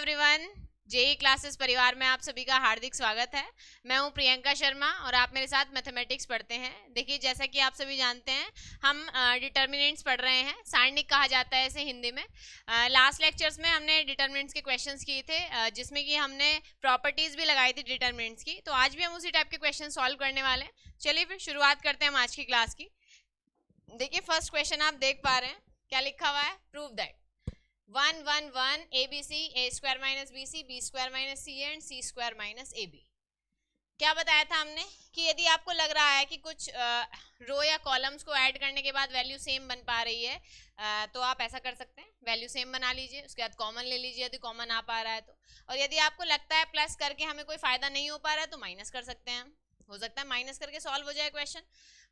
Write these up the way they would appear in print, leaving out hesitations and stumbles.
Everyone, JEE classes परिवार में आप सभी का हार्दिक स्वागत है। मैं हूं प्रियंका शर्मा और आप मेरे साथ मैथमेटिक्स पढ़ते हैं। देखिए, जैसा कि आप सभी जानते हैं, हम डिटर्मिनेंट्स पढ़ रहे हैं। सारणिक कहा जाता है इसे हिंदी में। लास्ट लेक्चर्स में हमने डिटर्मिनेंट्स के क्वेश्चंस किए थे, जिसमें कि हमने प्रॉपर्टीज भी लगाई थी डिटर्मिनेंट्स की। तो आज भी हम उसी टाइप के क्वेश्चन सॉल्व करने वाले हैं। चलिए फिर शुरुआत करते हैं हम आज की क्लास की। देखिए, फर्स्ट क्वेश्चन आप देख पा रहे हैं, क्या लिखा हुआ है? Prove that 1 1 1 ABC a square minus BC B square minus CA and C square minus AB। क्या बताया था हमने कि यदि आपको लग रहा है कि कुछ रो या कॉलम्स को ऐड करने के बाद वैल्यू सेम बन पा रही है, तो आप ऐसा कर सकते हैं, वैल्यू सेम बना लीजिए, उसके बाद कॉमन ले लीजिए यदि कॉमन आ पा रहा है तो। और यदि आपको लगता है प्लस करके हमें कोई फायदा नहीं हो पा रहा है तो माइनस कर सकते हैं हम। हो सकता है माइनस करके सॉल्व हो जाए क्वेश्चन।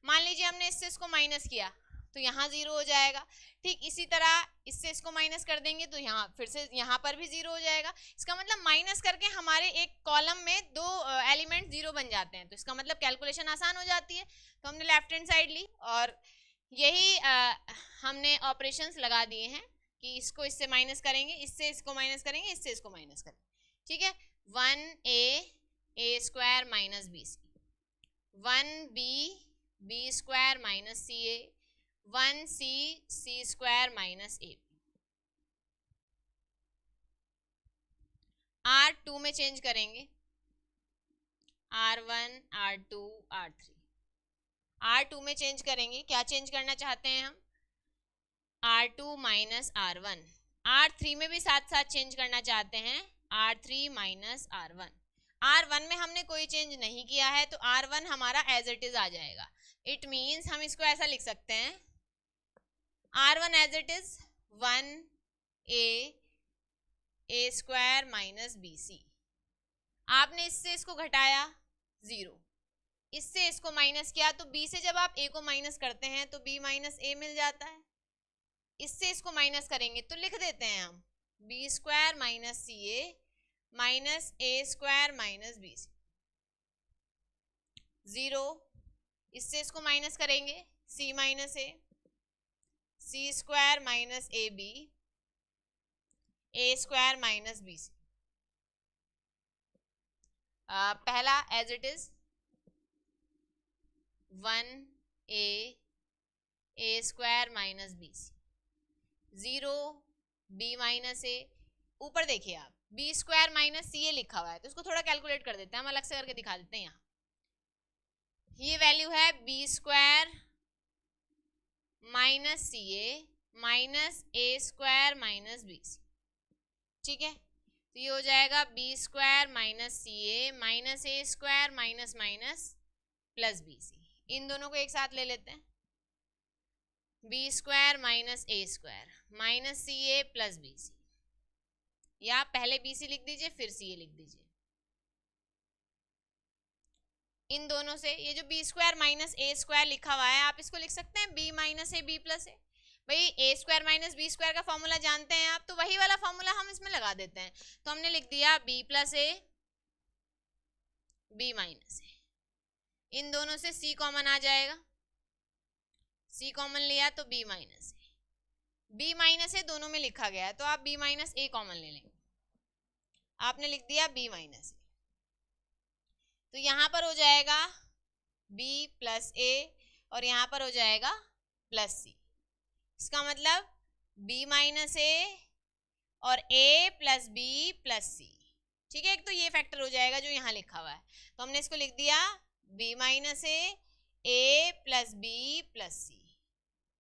मान लीजिए हमने इससे इसको माइनस किया तो यहाँ जीरो हो जाएगा। ठीक इसी तरह इससे इसको माइनस कर देंगे तो यहाँ फिर से यहाँ पर भी जीरो हो जाएगा। इसका मतलब माइनस करके हमारे एक कॉलम में दो एलिमेंट जीरो बन जाते हैं, तो इसका मतलब कैलकुलेशन आसान हो जाती है। तो हमने लेफ्ट हैंड साइड ली और यही हमने ऑपरेशंस लगा दिए हैं कि इसको इससे माइनस करेंगे, इससे इसको माइनस करेंगे, इससे इसको माइनस करेंगे। ठीक है, 1a square minus BC, 1b square minus CA, 1C square minus AB। R2 में चेंज करेंगे, R1 R2 R3। R2 में चेंज करेंगे, क्या चेंज करना चाहते हैं हम? R2 minus R1। R3 में भी साथ साथ चेंज करना चाहते हैं, R3 माइनस R1। R1 में हमने कोई चेंज नहीं किया है तो R1 हमारा एज इट इज आ जाएगा। इट मीन्स हम इसको ऐसा लिख सकते हैं, R1 as it is 1a square minus BC। आपने इससे इसको घटाया 0, इससे इसको माइनस किया तो B से जब आप a को माइनस करते हैं तो B माइनस a मिल जाता है। इससे इसको माइनस करेंगे तो लिख देते हैं हम B square minus CA minus a square minus BC। 0, इससे इसको माइनस करेंगे C minus a, C square minus AB a square minus BC। पहला as it is 1a square minus BC, 0 b minus a। ऊपर देखिए आप b square minus CA लिखा हुआ है तो इसको थोड़ा कैलकुलेट कर देते हैं, हम अलग से करके दिखा देते हैं। यहाँ ये वैल्यू है b square minus CA minus a square minus BC। ठीक है, तो ये हो जाएगा b square minus CA minus a square minus minus plus BC। इन दोनों को एक साथ ले लेते हैं, b square minus a square minus CA plus BC। या पहले BC लिख दीजिए फिर CA लिख दीजिए। इन दोनों से ये जो b square minus a square लिखा हुआ है, आप इसको लिख सकते हैं b minus a b plus a। भाई a square minus b square का फॉर्मूला जानते हैं आप, तो वही वाला फॉर्मूला हम इसमें लगा देते हैं। तो हमने लिख दिया b plus a b minus a। इन दोनों से c कॉमन आ जाएगा, c कॉमन लिया तो b माइनस a दोनों में लिखा गया है तो आप b माइनस a कॉमन ले लेंगे। आपने लिख दिया b माइनस a, तो यहाँ पर हो जाएगा b प्लस a और यहाँ पर हो जाएगा प्लस c। इसका मतलब b माइनस a और a plus b plus c। ठीक है, एक तो ये फैक्टर हो जाएगा जो यहाँ लिखा हुआ है, तो हमने इसको लिख दिया b minus a plus b plus c।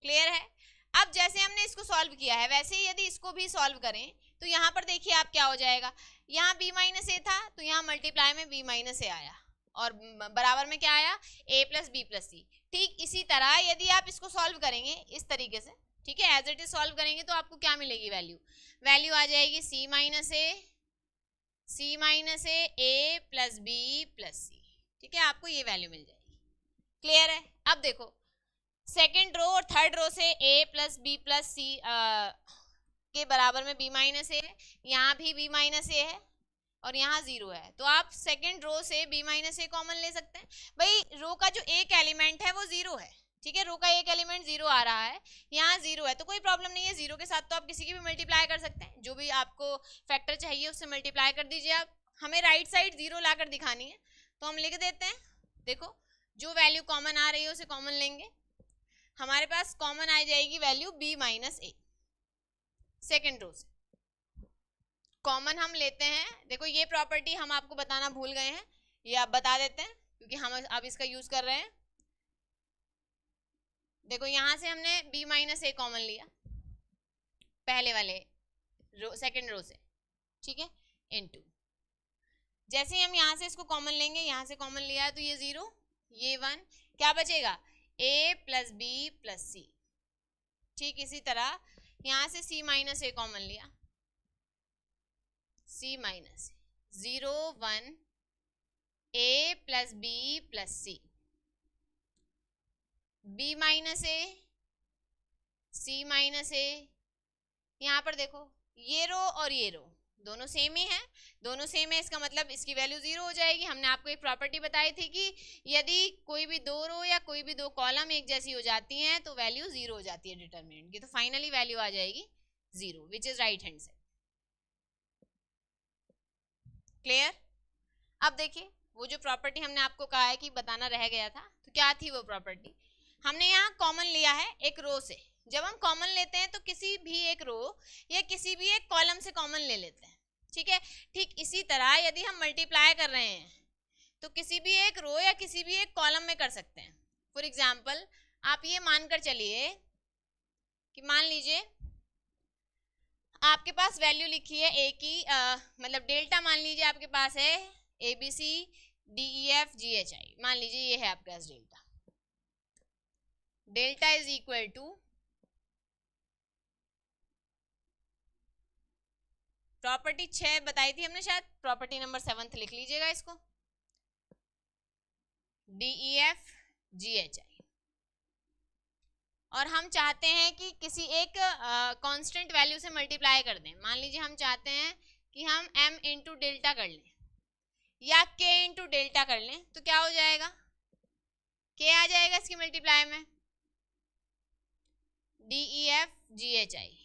Clear है? अब जैसे हमने इसको सॉल्व किया है वैसे ही यदि इसको भी सॉल्व करें तो यहाँ पर देखिए आप क्या हो जाएगा, यहाँ b माइनस a था तो यहाँ मल्टीप्लाई में b माइनस a आया और बराबर में क्या आया, a plus b plus c। ठीक इसी तरह यदि आप इसको सॉल्व करेंगे इस तरीके से, ठीक है, एज इट इज सॉल्व करेंगे तो आपको क्या मिलेगी वैल्यू आ जाएगी c minus a plus b plus c। ठीक है, आपको ये वैल्यू मिल जाएगी। क्लियर है? अब देखो सेकेंड रो और थर्ड रो से a plus b plus c के बराबर में b माइनस a है, यहाँ भी b माइनस a है और यहाँ 0 है, तो आप सेकेंड रो से b माइनस a कॉमन ले सकते हैं। भाई रो का जो एक एलिमेंट है वो 0 है, ठीक है, रो का एक एलिमेंट 0 आ रहा है, यहाँ 0 है तो कोई प्रॉब्लम नहीं है, 0 के साथ तो आप किसी की भी मल्टीप्लाई कर सकते हैं। जो भी आपको फैक्टर चाहिए उससे मल्टीप्लाई कर दीजिए आप। हमें राइट साइड 0 लाकर दिखानी है तो हम लिख देते हैं, देखो जो वैल्यू कॉमन आ रही है उसे कॉमन लेंगे, हमारे पास कॉमन आ जाएगी वैल्यू b माइनस ए, सेकेंड रो से कॉमन हम लेते हैं। देखो ये प्रॉपर्टी हम आपको बताना भूल गए हैं, ये आप बता देते हैं क्योंकि हम अब इसका यूज कर रहे हैं। देखो यहां से हमने b माइनस ए कॉमन लिया पहले वाले रो, सेकेंड रो से, ठीक है, इनटू जैसे ही हम यहाँ से इसको कॉमन लेंगे, यहाँ से कॉमन लिया है तो ये 0 ये 1, क्या बचेगा a plus B plus C. ठीक इसी तरह यहाँ से c माइनस ए कॉमन लिया, c minus 0 1 a plus B plus C, b minus A c minus A. यहाँ पर देखो ये रो और ये रो दोनों सेम ही है, दोनों सेम है, इसका मतलब इसकी वैल्यू 0 हो जाएगी। हमने आपको एक प्रॉपर्टी बताई थी कि यदि कोई भी दो रो या कोई भी दो कॉलम एक जैसी हो जाती हैं तो वैल्यू 0 हो जाती है डिटरमिनेंट की, तो फाइनली वैल्यू आ जाएगी 0 विच is right hand side. Clear? अब देखिए वो जो प्रॉपर्टी हमने आपको कहा है कि बताना रह गया था, तो क्या थी वो प्रॉपर्टी, हमने यहाँ कॉमन लिया है एक रो से। जब हम कॉमन लेते हैं तो किसी भी एक रो या किसी भी एक कॉलम से कॉमन ले लेते हैं, ठीक है। ठीक इसी तरह यदि हम मल्टीप्लाई कर रहे हैं तो किसी भी एक रो या किसी भी एक कॉलम में कर सकते हैं। फॉर एग्जाम्पल आप ये मानकर चलिए कि मान लीजिए आपके पास वैल्यू लिखी है ए की, मतलब डेल्टा मान लीजिए आपके पास है A B C D E F G H I, मान लीजिए ये है आपके पास delta. Delta is equal to property 6 बताई थी हमने, शायद प्रॉपर्टी नंबर 7 लिख लीजिएगा इसको, D E F G H आई। और हम चाहते हैं कि किसी एक कांस्टेंट वैल्यू से मल्टीप्लाई कर दें। मान लीजिए हम चाहते हैं कि हम m इंटू डेल्टा कर लें या k इंटू डेल्टा कर लें, तो क्या हो जाएगा, k आ जाएगा इसकी मल्टीप्लाई में, D E F G H आई।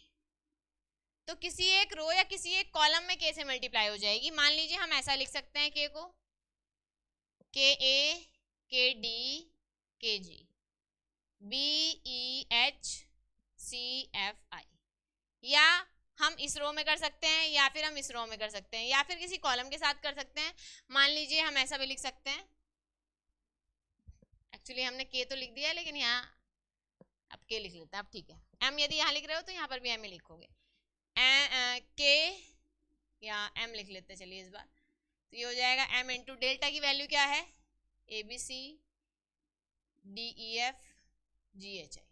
तो किसी एक रो या किसी एक कॉलम में k से मल्टीप्लाई हो जाएगी। मान लीजिए हम ऐसा लिख सकते हैं k को के ए के डी के G B E H C F I, या हम इस रो में कर सकते हैं या फिर हम इस रो में कर सकते हैं या फिर किसी कॉलम के साथ कर सकते हैं। मान लीजिए हम ऐसा भी लिख सकते हैं, एक्चुअली हमने के तो लिख दिया है लेकिन यहाँ अब के लिख लेते हैं। अब ठीक है, एम यदि यहाँ लिख रहे हो तो यहाँ पर भी एम ही लिखोगे, के या एम लिख लेते हैं चलिए इस बार। तो ये हो जाएगा एम इंटू डेल्टा की वैल्यू क्या है, A B C D E F G H I.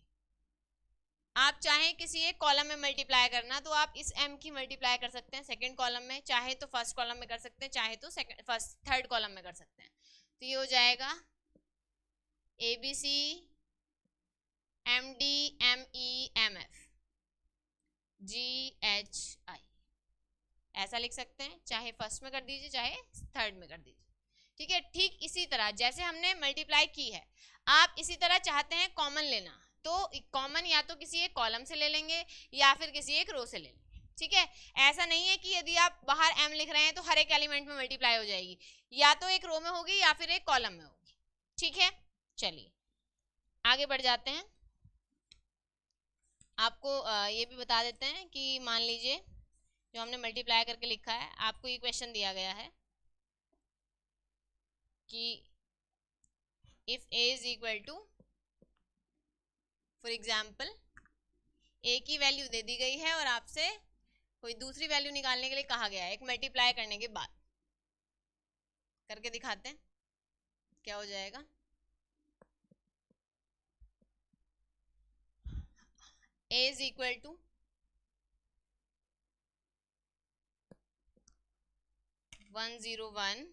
आप चाहें किसी एक कॉलम में मल्टीप्लाई करना तो आप इस m की मल्टीप्लाई कर सकते हैं सेकंड कॉलम में, चाहे तो फर्स्ट कॉलम में कर सकते हैं, चाहे तो थर्ड कॉलम में कर सकते हैं। तो ये हो जाएगा A B C M D M E M F G H I, ऐसा लिख सकते हैं, चाहे फर्स्ट में कर दीजिए चाहे थर्ड में कर दीजिए, ठीक है। ठीक इसी तरह जैसे हमने मल्टीप्लाई की है, आप इसी तरह चाहते हैं कॉमन लेना तो कॉमन या तो किसी एक कॉलम से ले लेंगे या फिर किसी एक रो से ले लेंगे, ठीक है। ऐसा नहीं है कि यदि आप बाहर m लिख रहे हैं तो हर एक एलिमेंट में मल्टीप्लाई हो जाएगी, या तो एक रो में होगी या फिर एक कॉलम में होगी, ठीक है। चलिए आगे बढ़ जाते हैं, आपको ये भी बता देते हैं कि मान लीजिए जो हमने मल्टीप्लाई करके लिखा है, आपको ये क्वेश्चन दिया गया है कि if a is equal to, for example a की वैल्यू दे दी गई है और आपसे कोई दूसरी वैल्यू निकालने के लिए कहा गया है, एक मल्टीप्लाई करने के बाद करके दिखाते हैं क्या हो जाएगा। a इज इक्वल टू 101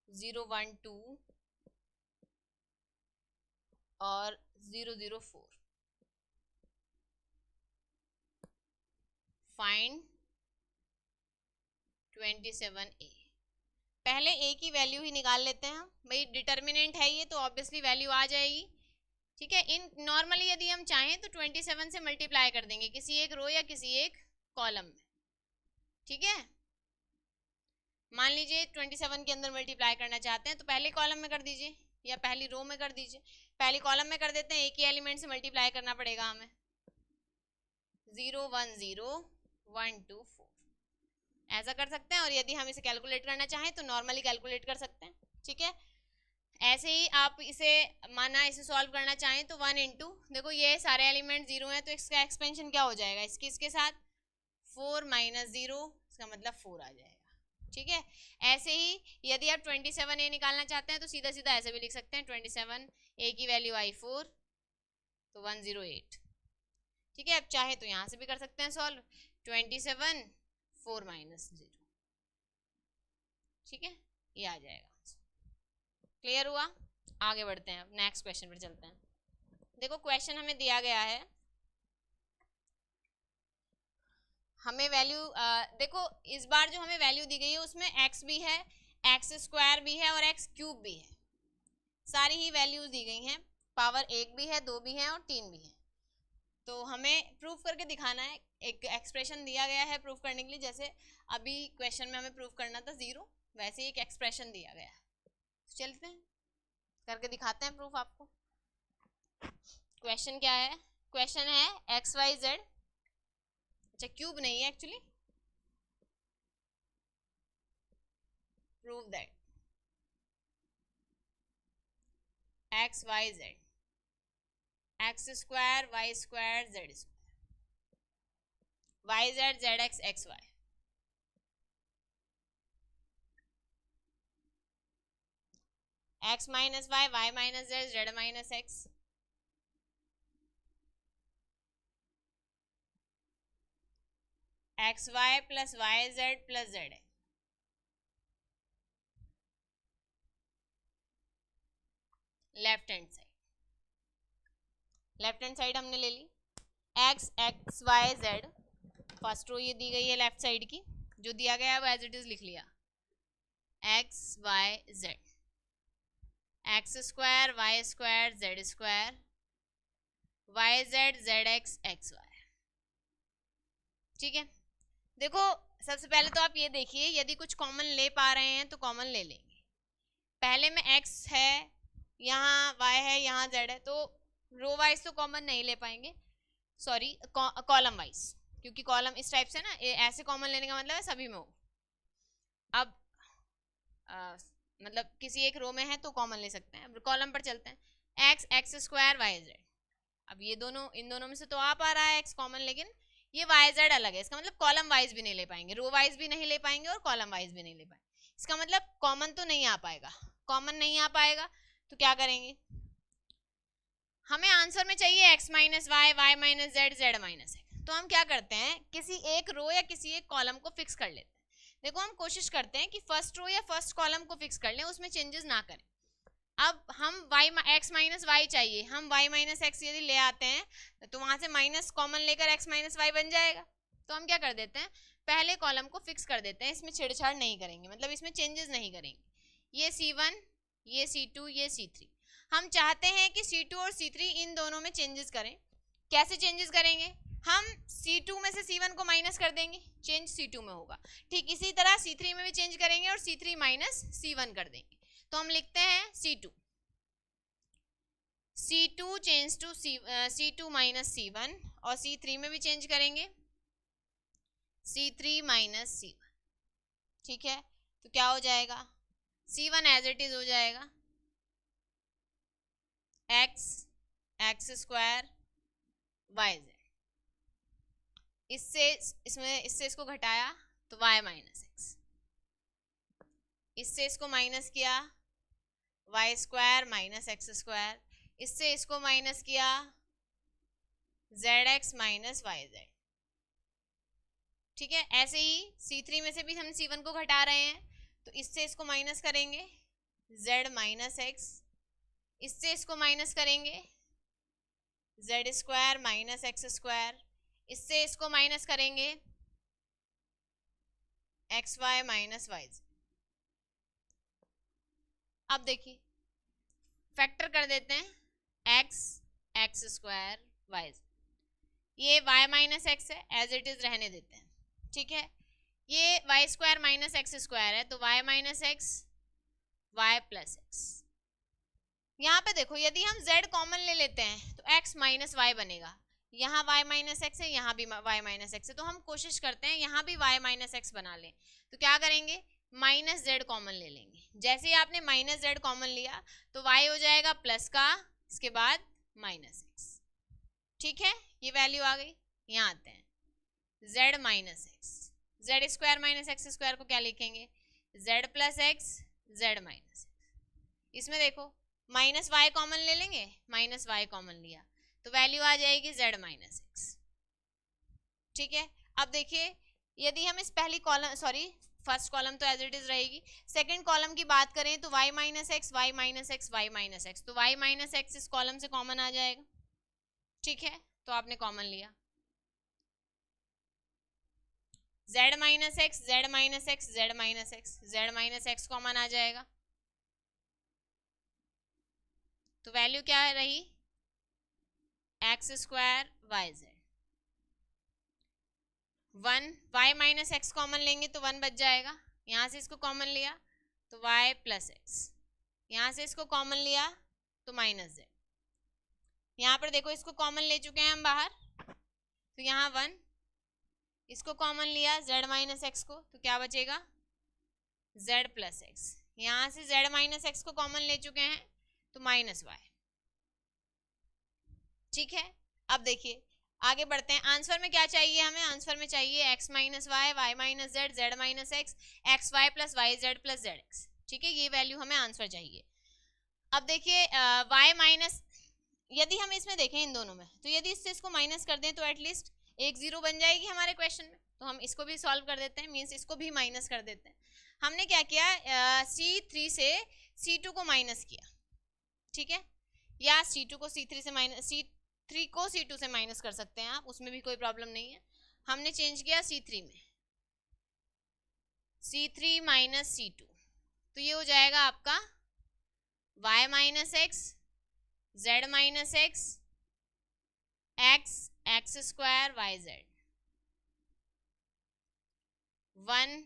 012 और 004, फाइंड 27a। पहले a की वैल्यू ही निकाल लेते हैं हम, भाई डिटर्मिनेंट है ये तो ऑब्वियसली वैल्यू आ जाएगी। ठीक है। इन नॉर्मली यदि हम चाहें तो 27 से मल्टीप्लाई कर देंगे किसी एक रो या किसी एक कॉलम में, ठीक है। मान लीजिए 27 के अंदर मल्टीप्लाई करना चाहते हैं तो पहले कॉलम में कर दीजिए या पहली रो में कर दीजिए। पहली कॉलम में कर देते हैं, एक ही एलिमेंट से मल्टीप्लाई करना पड़ेगा हमें। 0 1 0 1 2 4 ऐसा कर सकते हैं। और यदि हम इसे कैलकुलेट करना चाहें तो नॉर्मली कैलकुलेट कर सकते हैं, ठीक है। ऐसे ही आप इसे माना इसे सॉल्व करना चाहें तो 1 इंटू, देखो ये सारे एलिमेंट 0 हैं तो इसका एक्सपेंशन क्या हो जाएगा इसके साथ 4 माइनस 0, इसका मतलब 4 आ जाएगा, ठीक है। ऐसे ही यदि आप 27a निकालना चाहते हैं तो सीधा सीधा ऐसे भी लिख सकते हैं 27a की वैल्यू आई 4 तो 108, ठीक है। अब चाहे तो यहां से भी कर सकते हैं सॉल्व 27 4 माइनस 0, ठीक है, ये आ जाएगा। क्लियर हुआ? आगे बढ़ते हैं, अब नेक्स्ट क्वेश्चन पर चलते हैं। देखो क्वेश्चन हमें दिया गया है, हमें वैल्यू देखो इस बार जो हमें वैल्यू दी गई है उसमें x भी है, x स्क्वायर भी है और x क्यूब भी है, सारी ही वैल्यूज दी गई हैं। पावर 1 भी है, 2 भी है और 3 भी है। तो हमें प्रूफ करके दिखाना है, एक एक्सप्रेशन दिया गया है प्रूफ करने के लिए। जैसे अभी क्वेश्चन में हमें प्रूफ करना था 0, वैसे ही एक एक्सप्रेशन दिया गया है। तो चलते हैं करके दिखाते हैं प्रूफ आपको। क्वेश्चन क्या है? क्वेश्चन है एक्स वाई जेड, अच्छा क्यूब नहीं है actually, prove that X Y Z X square Y square Z square Y Z Z X X Y X minus Y Y minus Z Z minus X X Y plus Y Z plus Z X. Left hand side, left hand side हमने ले ली। X X Y Z, first row ये दी गई है left side की, जो दिया गया है वो एज इट इज लिख लिया। X Y Z X square Y square Z square Y Z Z X X Y, ठीक है। देखो सबसे पहले तो आप ये देखिए, यदि कुछ कॉमन ले पा रहे हैं तो कॉमन ले लेंगे। पहले में x है, यहाँ y है, यहाँ z है, तो रो वाइज तो कॉमन नहीं ले पाएंगे, सॉरी कॉलम वाइज, क्योंकि कॉलम इस टाइप से ना ऐसे कॉमन लेने का मतलब है सभी में हो। अब मतलब किसी एक रो में है तो कॉमन ले सकते हैं। अब कॉलम पर चलते हैं, x X square Y Z. अब ये दोनों, इन दोनों में से तो आ पा रहा है x कॉमन, लेकिन ये वाई जेड अलग है, इसका मतलब कॉलम वाइज भी नहीं ले पाएंगे, रो वाइज भी नहीं ले पाएंगे और कॉलम वाइज भी नहीं ले पाएंगे। इसका मतलब कॉमन तो नहीं आ पाएगा, कॉमन नहीं आ पाएगा तो क्या करेंगे, हमें आंसर में चाहिए x minus Y Y minus Z Z minus X. तो हम क्या करते हैं, किसी एक रो या किसी एक कॉलम को फिक्स कर लेते हैं। देखो हम कोशिश करते हैं कि फर्स्ट रो या फर्स्ट कॉलम को फिक्स कर लें, उसमें चेंजेस ना करें। अब हम x माइनस वाई चाहिए, हम y माइनस एक्स यदि ले आते हैं तो वहां से माइनस कॉमन लेकर x माइनस वाई बन जाएगा। तो हम क्या कर देते हैं, पहले कॉलम को फिक्स कर देते हैं, इसमें छेड़छाड़ नहीं करेंगे, मतलब इसमें चेंजेस नहीं करेंगे। ये C1, ये C2, ये C3। हम चाहते हैं कि C2 और C3 इन दोनों में चेंजेस करें। कैसे चेंजेस करेंगे, हम C2 में से C1 को माइनस कर देंगे, चेंज C2 में होगा। ठीक इसी तरह C3 में भी चेंज करेंगे और C3 माइनस C1 कर देंगे। तो हम लिखते हैं C2 change to C2 minus C1, और C3 में भी चेंज करेंगे C3 माइनस C1, ठीक है। तो क्या हो जाएगा, C1 एज इट इज हो जाएगा x X square Y Z, इससे इसको घटाया तो y माइनस एक्स, इससे इसको माइनस किया Y square minus X square, इससे इसको माइनस किया Z X minus Y Z, ठीक है। ऐसे ही C3 में से भी हम C1 को घटा रहे हैं, तो इससे इसको माइनस करेंगे z माइनस एक्स, इससे इसको माइनस करेंगे Z square minus X square, इससे इसको माइनस करेंगे एक्स वाई माइनस वाई। अब देखिए फैक्टर कर देते हैं, x एक्स स्क्वायर वाई, ये y माइनस एक्स है, एज इट इज रहने देते हैं, ठीक है। ये Y square minus X square है, तो y minus X Y plus X. यहाँ पे देखो यदि हम z कॉमन ले लेते हैं तो x माइनस वाई बनेगा, यहाँ y माइनस एक्स है, यहाँ भी y माइनस एक्स है, तो हम कोशिश करते हैं यहाँ भी y माइनस एक्स बना लें। तो क्या करेंगे, माइनस z कॉमन ले लेंगे। जैसे ही आपने माइनस z कॉमन लिया तो y हो जाएगा प्लस का, इसके बाद माइनस एक्स, ठीक है। ये वैल्यू आ गई। यहाँ आते हैं z minus X, Z square minus X square को क्या लिखेंगे, z plus x Z minus x. इसमें देखो माइनस वाई कॉमन ले लेंगे, माइनस वाई कॉमन लिया तो वैल्यू आ जाएगी z माइनस एक्स, ठीक है। अब देखिए यदि हम इस पहली कॉलम, सॉरी फर्स्ट कॉलम तो एज इट इज रहेगी, सेकंड कॉलम की बात करें तो y minus X Y minus X Y minus X, तो y माइनस एक्स इस कॉलम से कॉमन आ जाएगा, ठीक है। तो आपने कॉमन लिया z minus X Z minus X Z minus X, Z minus X common आ जाएगा, तो वैल्यू क्या रही, X square Y Z. 1 y minus X common लेंगे तो 1 बच जाएगा, यहाँ से इसको कॉमन लिया तो y प्लस एक्स, यहाँ से इसको कॉमन लिया तो माइनस जेड। यहाँ पर देखो इसको कॉमन ले चुके हैं हम बाहर, तो यहाँ 1, इसको कॉमन लिया z माइनस एक्स को, तो क्या बचेगा z प्लस एक्स। यहाँ से z माइनस एक्स को कॉमन ले चुके हैं तो माइनस वाई, ठीक है। अब देखिए आगे बढ़ते हैं, आंसर में क्या चाहिए हमें, आंसर में चाहिए x minus Y Y minus Z Z minus X X Y plus Y Z plus Z X, ठीक है। ये वैल्यू हमें आंसर चाहिए। अब देखिए y माइनस, यदि हम इसमें देखें इन दोनों में, तो यदि इससे इसको माइनस कर दें तो एटलीस्ट एक जीरो बन जाएगी हमारे क्वेश्चन में, तो हम इसको भी सॉल्व कर देते हैं, मीन्स इसको भी माइनस कर देते हैं। हमने क्या किया, C3 से C2 को माइनस किया, ठीक है, या C2 को C3 से माइनस, C3 को C2 से माइनस कर सकते हैं आप, उसमें भी कोई प्रॉब्लम नहीं है। हमने चेंज किया C3 में, C3 माइनस C2, तो ये हो जाएगा आपका y minus X Z minus X X X square Y Z, 1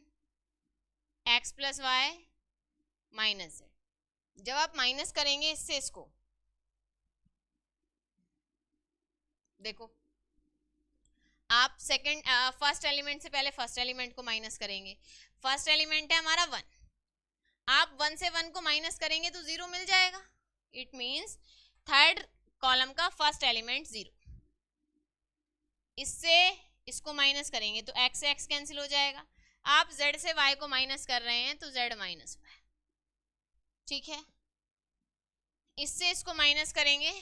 X plus Y minus Z. जब आप माइनस करेंगे इससे इसको, देखो आप सेकंड फर्स्ट एलिमेंट से पहले फर्स्ट एलिमेंट को माइनस करेंगे, फर्स्ट एलिमेंट है हमारा 1, आप 1 से 1 को माइनस करेंगे तो 0 मिल जाएगा, इट मींस थर्ड कॉलम का फर्स्ट एलिमेंट 0। इससे इसको माइनस करेंगे तो x से x कैंसिल हो जाएगा, आप z से y को माइनस कर रहे हैं तो z माइनस y, ठीक है। इससे इसको माइनस करेंगे,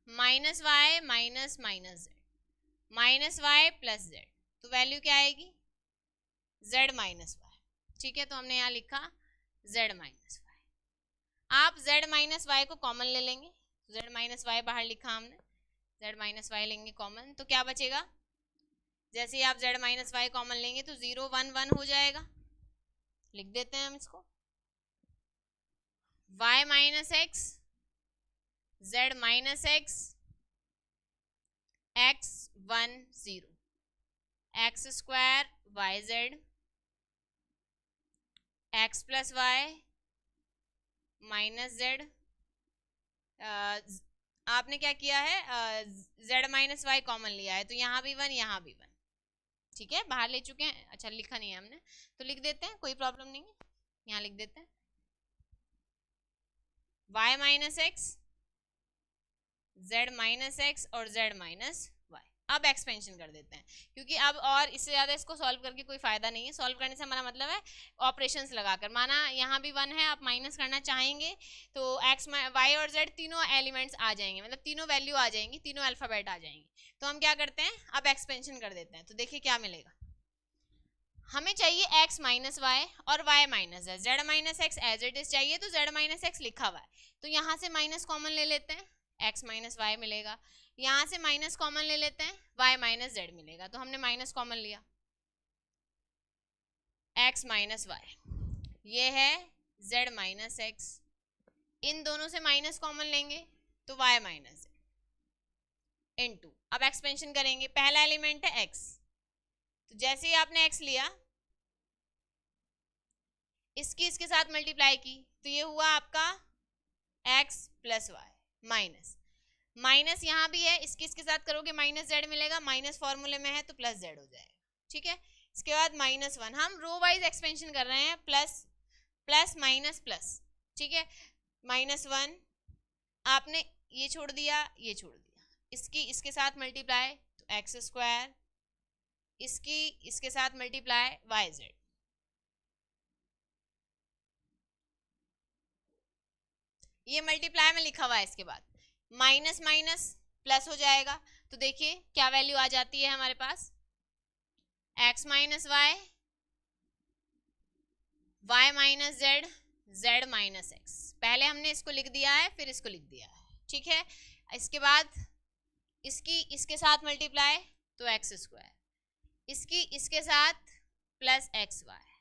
minus y minus minus z minus Y plus Z, तो वैल्यू क्या आएगी z माइनस वाई, ठीक है। तो हमने यहाँ लिखा z माइनस वाई, आप z माइनस वाई को कॉमन ले लेंगे, z माइनस वाई बाहर लिखा हमने, z माइनस वाई लेंगे कॉमन तो क्या बचेगा, जैसे ही आप z माइनस वाई कॉमन लेंगे तो 0 1 1 हो जाएगा, लिख देते हैं हम इसको, y minus X z minus X x 1 0 X square Y Z X plus Y minus Z. आपने क्या किया है, z माइनस वाई कॉमन लिया है तो यहाँ भी 1 यहाँ भी 1, ठीक है, बाहर ले चुके हैं, अच्छा लिखा नहीं है हमने तो लिख देते हैं, कोई प्रॉब्लम नहीं है, यहाँ लिख देते हैं y minus X z minus X और z माइनस वाई। अब एक्सपेंशन कर देते हैं, क्योंकि अब और इससे ज़्यादा इसको सॉल्व करके कोई फ़ायदा नहीं है, सॉल्व करने से हमारा मतलब है ऑपरेशंस लगाकर, माना यहाँ भी 1 है, आप माइनस करना चाहेंगे तो x y और z तीनों एलिमेंट्स आ जाएंगे, मतलब तीनों वैल्यू आ जाएंगी, तीनों अल्फ़ाबेट आ जाएंगे। तो हम क्या करते हैं, अब एक्सपेंशन कर देते हैं, तो देखिए क्या मिलेगा, हमें चाहिए x माइनस वाई और y माइनस है, z minus X as it is चाहिए, तो z माइनस एक्स लिखा हुआ है, तो यहाँ से माइनस कॉमन ले लेते हैं, x माइनस वाई मिलेगा, यहाँ से माइनस कॉमन ले लेते हैं, y माइनस जेड मिलेगा, तो हमने माइनस कॉमन लिया, x माइनस वाई, ये है z माइनस एक्स, इन दोनों से माइनस कॉमन लेंगे तो y माइनस जेड, इनटू, अब एक्सपेंशन करेंगे, पहला एलिमेंट है x, तो जैसे ही आपने x लिया इसकी इसके साथ मल्टीप्लाई की तो ये हुआ आपका x plus Y minus, minus यहाँ भी है, इसके इसके साथ करोगे माइनस जेड मिलेगा, माइनस फॉर्मूले में है तो प्लस जेड हो जाएगा, ठीक है। इसके बाद माइनस वन, हम रो वाइज एक्सपेंशन कर रहे हैं, प्लस प्लस माइनस प्लस, ठीक है। माइनस वन, आपने ये छोड़ दिया ये छोड़ दिया, इसकी इसके साथ मल्टीप्लाई तो एक्स स्क्वायर, इसकी इसके साथ मल्टीप्लाई वाई जेड, ये मल्टीप्लाई में लिखा हुआ है, इसके बाद माइनस माइनस प्लस हो जाएगा, तो देखिए क्या वैल्यू आ जाती है हमारे पास, x minus Y, Y minus Z, Z minus X, पहले हमने इसको लिख दिया है फिर इसको लिख दिया है, ठीक है। इसके बाद इसकी इसके साथ मल्टीप्लाई तो एक्स स्क्वायर, इसकी इसके साथ प्लस एक्स वाई,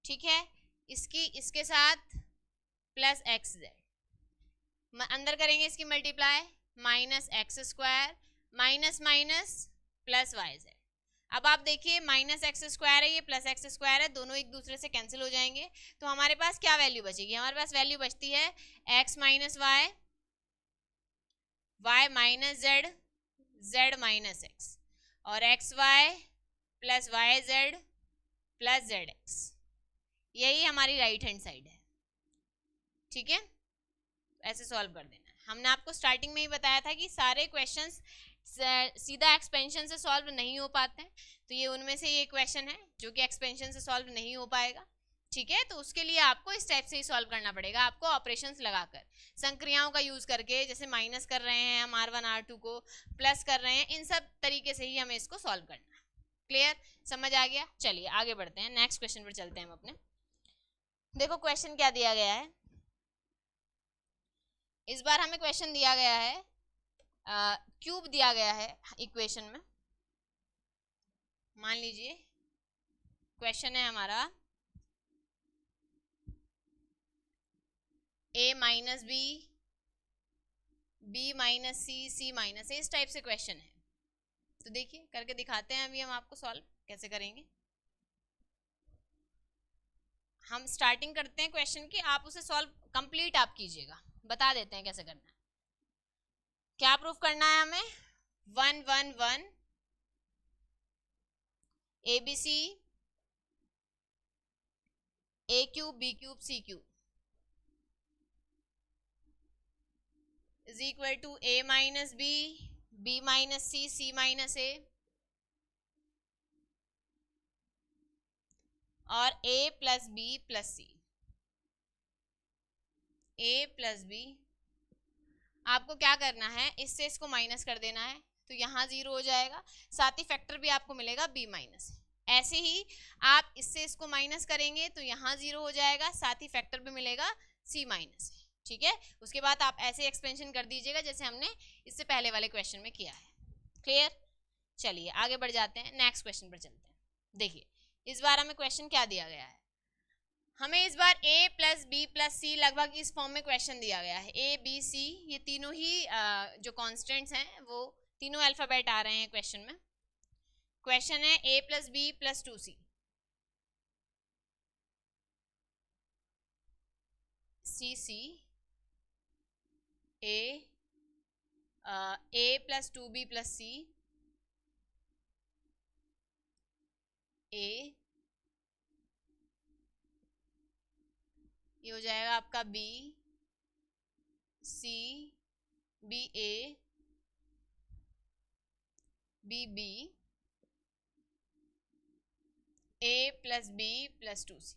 ठीक है, इसकी इसके साथ प्लस एक्स जेड, अंदर करेंगे इसकी multiply, minus X square minus minus plus Y Z. अब आप देखिए माइनस एक्स स्क्वायर है, ये प्लस एक्स स्क्वायर है, दोनों एक दूसरे से कैंसिल हो जाएंगे, तो हमारे पास क्या वैल्यू बचेगी, हमारे पास वैल्यू बचती है X minus Y, Y minus Z, Z minus X, और X Y plus Y Z plus Z X, यही हमारी राइट हैंड साइड है, ठीक है। ऐसे सॉल्व कर देना है। हमने आपको स्टार्टिंग में ही बताया था कि सारे क्वेश्चंस सीधा एक्सपेंशन से सॉल्व नहीं हो पाते हैं, तो ये उनमें से ये क्वेश्चन है जो कि एक्सपेंशन से सॉल्व नहीं हो पाएगा, ठीक है। तो उसके लिए आपको इस टाइप से ही सॉल्व करना पड़ेगा, आपको ऑपरेशंस लगाकर संक्रियाओं का यूज करके, जैसे माइनस कर रहे हैं हम R1 R2 को, प्लस कर रहे हैं, इन सब तरीके से ही हमें इसको सॉल्व करना है। क्लियर, समझ आ गया? चलिए आगे बढ़ते हैं, नेक्स्ट क्वेश्चन पर चलते हैं हम अपने। देखो क्वेश्चन क्या दिया गया है, इस बार हमें क्वेश्चन दिया गया है, क्यूब दिया गया है इक्वेशन में। मान लीजिए क्वेश्चन है हमारा a minus B, b minus C, C minus A, इस टाइप से क्वेश्चन है। तो देखिए करके दिखाते हैं अभी हम आपको सॉल्व कैसे करेंगे। हम स्टार्टिंग करते हैं क्वेश्चन की, आप उसे सॉल्व कंप्लीट आप कीजिएगा, बता देते हैं कैसे करना है। क्या प्रूफ करना है हमें, 1 1 1 ABC a cube b cube c cube is equal to a minus B, b minus C, c minus A, और a plus B plus C, a plus B. आपको क्या करना है, इससे इसको माइनस कर देना है, तो यहाँ 0 हो जाएगा, साथ ही फैक्टर भी आपको मिलेगा b माइनस। ऐसे ही आप इससे इसको माइनस करेंगे तो यहाँ 0 हो जाएगा, साथ ही फैक्टर भी मिलेगा c माइनस, ठीक है। उसके बाद आप ऐसे एक्सपेंशन कर दीजिएगा जैसे हमने इससे पहले वाले क्वेश्चन में किया है। क्लियर, चलिए आगे बढ़ जाते हैं, नेक्स्ट क्वेश्चन पर चलते हैं। देखिए इस बार हमें क्वेश्चन क्या दिया गया है, हमें इस बार a प्लस बी प्लस सी लगभग इस फॉर्म में क्वेश्चन दिया गया है। a b c ये तीनों ही जो कॉन्स्टेंट्स हैं वो तीनों अल्फाबेट आ रहे हैं क्वेश्चन में। क्वेश्चन है a plus B plus 2c, C C a plus 2b plus C, a, ये हो जाएगा आपका b c b a b b, a plus B plus 2c।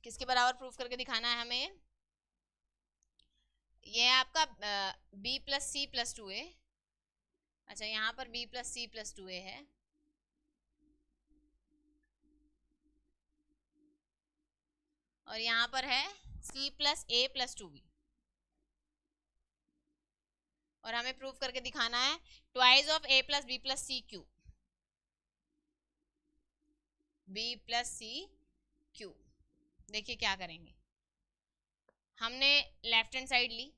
किसके बराबर प्रूफ करके दिखाना है हमें, ये है आपका b plus C plus 2a, अच्छा यहाँ पर b plus C plus 2a है, और यहाँ पर है c plus a plus 2b, और हमें प्रूफ करके दिखाना है twice of a plus B plus C cube, b plus C cube. देखिए क्या करेंगे, हमने लेफ्ट हैंड साइड ली,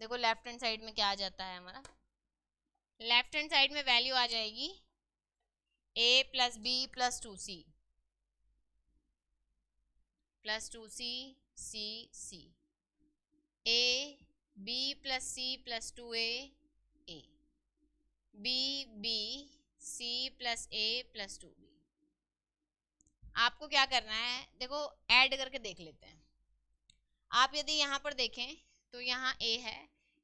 देखो लेफ्ट हैंड साइड में क्या आ जाता है हमारा, लेफ्ट हैंड साइड में वैल्यू आ जाएगी a plus B plus 2c plus 2c c c, a b plus c plus 2a a, b b c plus a plus 2b। आपको क्या करना है, देखो ऐड करके देख लेते हैं। आप यदि यहाँ पर देखें तो यहाँ a है,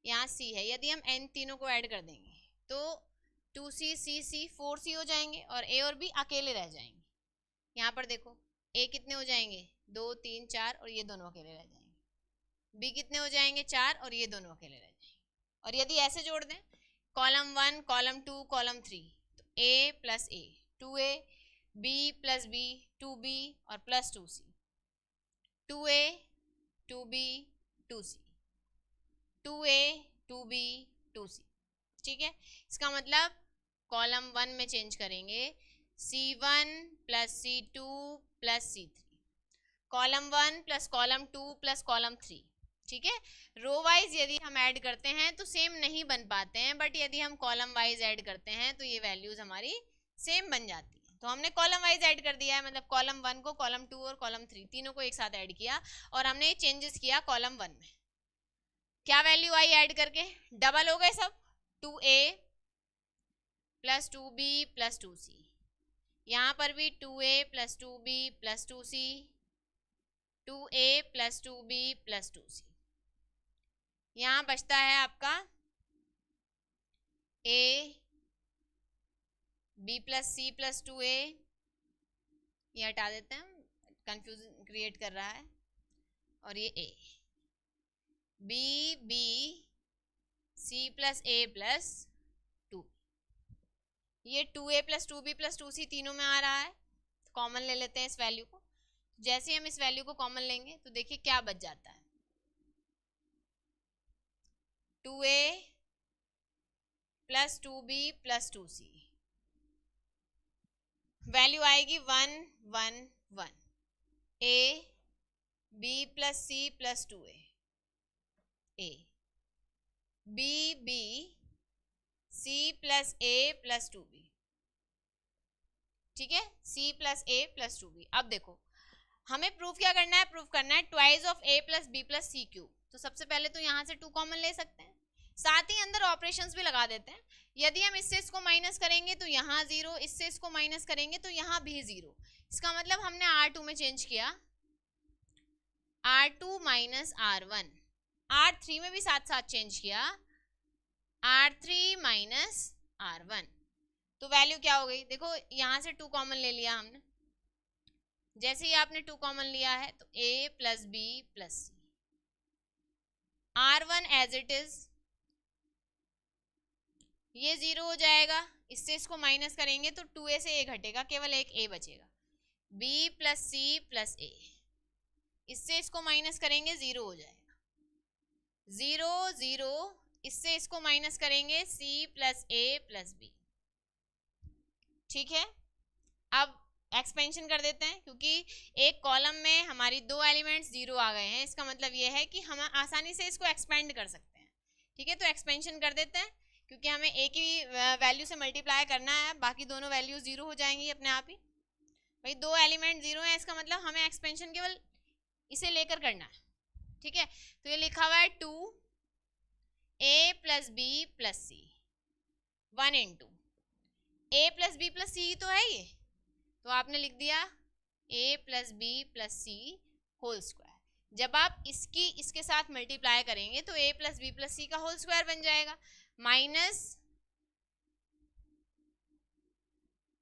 यहाँ c है, यदि हम n तीनों को ऐड कर देंगे तो 2c c c 4c हो जाएंगे और a और b अकेले रह जाएंगे। यहाँ पर देखो a कितने हो जाएंगे 2 3 4 और ये दोनों अकेले रह जाएंगे, b कितने हो जाएंगे 4 और ये दोनों अकेले रह जाएंगे। और यदि ऐसे जोड़ दें कॉलम 1 कॉलम 2 कॉलम 3 तो a plus a 2a, b plus b 2b और plus 2c, 2a 2b 2c 2a 2b 2c। ठीक है, इसका मतलब कॉलम 1 में चेंज करेंगे c1 plus c2 plus c3, column 1 plus column 2 plus column 3। ठीक है, रो वाइज यदि हम ऐड करते हैं तो सेम नहीं बन पाते हैं, बट यदि हम कॉलम वाइज ऐड करते हैं तो ये वैल्यूज हमारी सेम बन जाती है। तो हमने कॉलम वाइज ऐड कर दिया है, मतलब कॉलम 1 को कॉलम 2 और कॉलम 3 तीनों को एक साथ ऐड किया और हमने चेंजेस किया कॉलम 1 में। क्या वैल्यू आई ऐड करके, डबल हो गए सब, 2a plus 2b plus 2c, यहाँ पर भी 2a plus 2b plus 2c, 2a plus 2b plus 2c। यहाँ बचता है आपका a b plus c plus 2a, ये हटा देते हैं, कंफ्यूजन क्रिएट कर रहा है, और ये a b b c plus a plus 2, ये 2a plus 2b plus 2c तीनों में आ रहा है, कॉमन ले लेते हैं इस वैल्यू को। जैसे हम इस वैल्यू को कॉमन लेंगे तो देखिए क्या बच जाता है, 2a plus 2b plus 2c, value आएगी 1 1 1, a b plus c plus 2a, a b b c plus a plus 2b। ठीक है, c plus a plus 2b। अब देखो हमें प्रूफ क्या करना है, प्रूफ करना है twice of a plus b plus c cube. तो सबसे पहले तो यहाँ से 2 कॉमन ले सकते हैं, साथ ही अंदर ऑपरेशंस भी लगा देते हैं। यदि हम इससे इसको माइनस करेंगे तो यहाँ 0, इससे इसको माइनस करेंगे तो यहाँ भी 0। इसका मतलब हमने R2 में चेंज किया, R2 माइनस R1, R3 में भी साथ साथ चेंज किया, R3 माइनस R1। तो वैल्यू क्या हो गई, देखो यहाँ से 2 कॉमन ले लिया हमने, जैसे ही आपने 2 कॉमन लिया है तो a plus b plus c, R1 as it is, ये 0 हो जाएगा, इससे इसको माइनस करेंगे तो 2a से a घटेगा, केवल एक a बचेगा, b plus c plus a, इससे इसको माइनस करेंगे 0 हो जाएगा, 0 0, इससे इसको माइनस करेंगे c plus a plus b। ठीक है, अब एक्सपेंशन कर देते हैं, क्योंकि एक कॉलम में हमारी 2 एलिमेंट्स 0 आ गए हैं, इसका मतलब ये है कि हम आसानी से इसको एक्सपेंड कर सकते हैं। ठीक है, तो एक्सपेंशन कर देते हैं, क्योंकि हमें एक ही वैल्यू से मल्टीप्लाई करना है, बाकी दोनों वैल्यूज 0 हो जाएंगी अपने आप ही। भाई 2 एलिमेंट 0 है, इसका मतलब हमें एक्सपेंशन केवल इसे लेकर करना है। ठीक है, तो ये लिखा हुआ है 2a plus b plus c 1 into a plus b plus c तो है ये, तो आपने लिख दिया a plus b plus c whole square. जब आप इसके साथ मल्टीप्लाई करेंगे तो a plus b plus c का होल स्क्वायर बन जाएगा, माइनस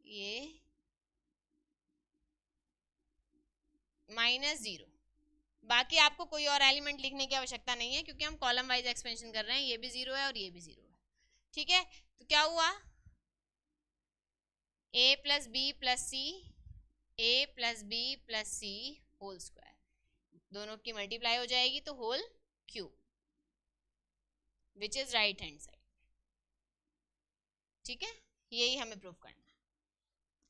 ये माइनस 0। बाकी आपको कोई और एलिमेंट लिखने की आवश्यकता नहीं है, क्योंकि हम कॉलम वाइज एक्सपेंशन कर रहे हैं, ये भी 0 है और ये भी 0 है। ठीक है, तो क्या हुआ, a plus b plus c, a plus b plus c whole square, दोनों की मल्टीप्लाई हो जाएगी तो whole cube, which is right hand side. ठीक है, यही हमें प्रूफ करना है।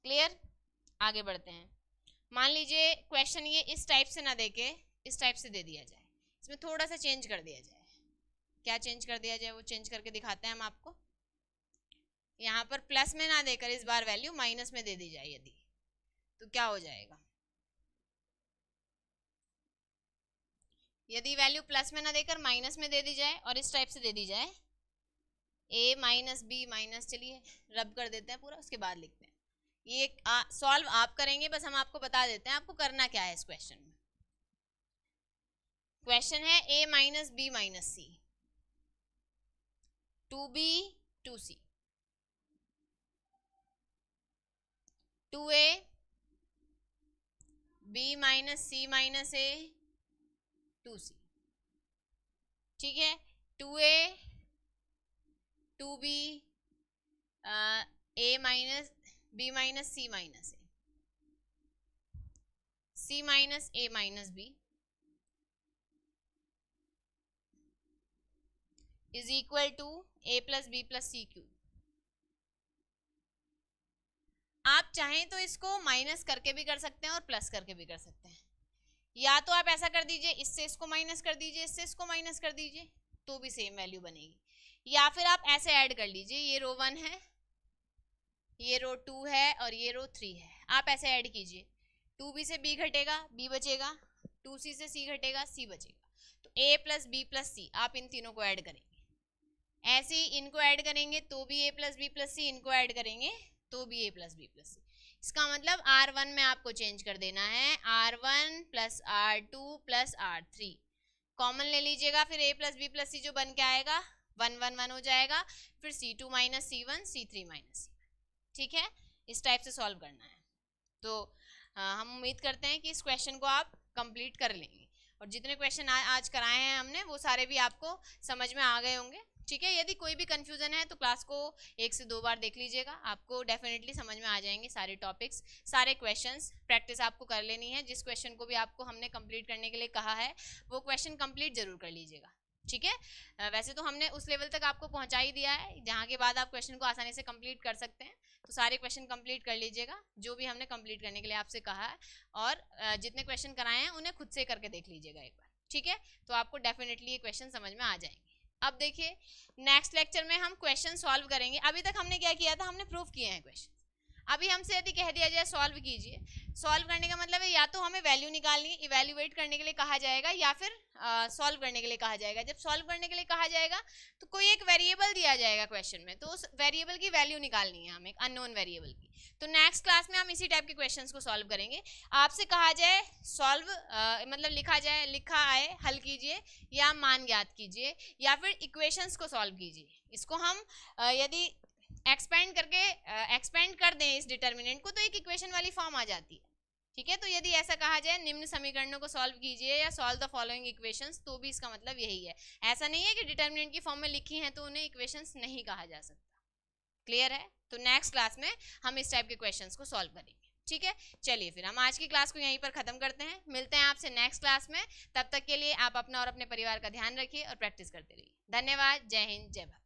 क्लियर, आगे बढ़ते हैं। मान लीजिए क्वेश्चन ये इस टाइप से ना देके इस टाइप से दे दिया जाए, इसमें थोड़ा सा चेंज कर दिया जाए। क्या चेंज कर दिया जाए वो चेंज करके दिखाते हैं हम आपको। यहाँ पर प्लस में ना देकर इस बार वैल्यू माइनस में दे दी जाए यदि, तो क्या हो जाएगा? यदि वैल्यू प्लस में ना देकर माइनस में दे दी जाए और इस टाइप से दे दी जाए a माइनस बी माइनस, चलिए रब कर देते हैं पूरा, उसके बाद लिखते हैं। ये सॉल्व आप करेंगे, बस हम आपको बता देते हैं आपको करना क्या है इस क्वेश्चन में। क्वेश्चन है a minus B minus C, 2b 2c, 2a b minus C minus a 2c, ठीक है। 2a 2b a minus b minus C minus a, c minus a minus b is equal to a plus B plus C cube. आप चाहें तो इसको minus करके भी कर सकते हैं और प्लस करके भी कर सकते हैं, या तो आप ऐसा कर दीजिए इससे इसको माइनस कर दीजिए, इससे इसको माइनस कर दीजिए, तो भी सेम वैल्यू बनेगी। या फिर आप ऐसे ऐड कर लीजिए, ये रो 1 है, ये रो 2 है और ये रो 3 है, आप ऐसे ऐड कीजिए। 2b से b घटेगा, b बचेगा, 2c से c घटेगा, c बचेगा, तो a प्लस बी प्लस सी, आप इन तीनों को ऐड करेंगे। ऐसे ही इनको ऐड करेंगे तो भी a प्लस बी प्लस सी, इनको ऐड करेंगे तो भी a प्लस बी प्लस सी। इसका मतलब R1 में आपको चेंज कर देना है, R1 plus R2 plus R3 common ले लीजिएगा, फिर a प्लस बी प्लस सी जो बन के आएगा 1 1 1 हो जाएगा, फिर C2 minus C1 C3 minus C1, ठीक है। इस टाइप से सॉल्व करना है। तो हम उम्मीद करते हैं कि इस क्वेश्चन को आप कंप्लीट कर लेंगे, और जितने क्वेश्चन आज कराए हैं हमने वो सारे भी आपको समझ में आ गए होंगे, ठीक है। यदि कोई भी कंफ्यूजन है तो क्लास को 1 से 2 बार देख लीजिएगा, आपको डेफिनेटली समझ में आ जाएंगे सारे टॉपिक्स, सारे क्वेश्चंस। प्रैक्टिस आपको कर लेनी है, जिस क्वेश्चन को भी आपको हमने कंप्लीट करने के लिए कहा है वो क्वेश्चन कंप्लीट जरूर कर लीजिएगा, ठीक है। वैसे तो हमने उस लेवल तक आपको पहुंचा ही दिया है जहाँ के बाद आप क्वेश्चन को आसानी से कंप्लीट कर सकते हैं, तो सारे क्वेश्चन कंप्लीट कर लीजिएगा जो भी हमने कंप्लीट करने के लिए आपसे कहा है, और जितने क्वेश्चन कराए हैं उन्हें खुद से करके देख लीजिएगा एक बार, ठीक है। तो आपको डेफिनेटली ये क्वेश्चन समझ में आ जाएंगे। अब देखिए नेक्स्ट लेक्चर में हम क्वेश्चन सॉल्व करेंगे। अभी तक हमने क्या किया था, हमने प्रूफ किए हैं क्वेश्चन। अभी हमसे यदि कह दिया जाए सॉल्व कीजिए, सॉल्व करने का मतलब है या तो हमें वैल्यू निकालनी, इवैल्यूएट करने के लिए कहा जाएगा, या फिर सॉल्व करने के लिए कहा जाएगा। जब सॉल्व करने के लिए कहा जाएगा तो कोई एक वेरिएबल दिया जाएगा क्वेश्चन में, तो उस वेरिएबल की वैल्यू निकालनी है हमें, एक अननोन वेरिएबल की। तो नेक्स्ट क्लास में हम इसी टाइप के क्वेश्चंस को सॉल्व करेंगे। आपसे कहा जाए सॉल्व मतलब लिखा आए हल कीजिए, या मान ज्ञात कीजिए, या फिर इक्वेशंस को सॉल्व कीजिए। इसको हम यदि एक्सपेंड कर दें इस डिटर्मिनेंट को, तो एक इक्वेशन वाली फॉर्म आ जाती है, ठीक है। तो यदि ऐसा कहा जाए निम्न समीकरणों को सॉल्व कीजिए या सॉल्व द फॉलोइंग इक्वेशंस, तो भी इसका मतलब यही है। ऐसा नहीं है कि डिटर्मिनेंट की फॉर्म में लिखी हैं तो उन्हें इक्वेशंस नहीं कहा जा सकता। क्लियर है? तो नेक्स्ट क्लास में हम इस टाइप के क्वेश्चंस को सॉल्व करेंगे, ठीक है। चलिए फिर हम आज की क्लास को यहीं पर खत्म करते हैं, मिलते हैं आपसे नेक्स्ट क्लास में। तब तक के लिए आप अपना और अपने परिवार का ध्यान रखिए और प्रैक्टिस करते रहिए। धन्यवाद। जय हिंद, जय भारत।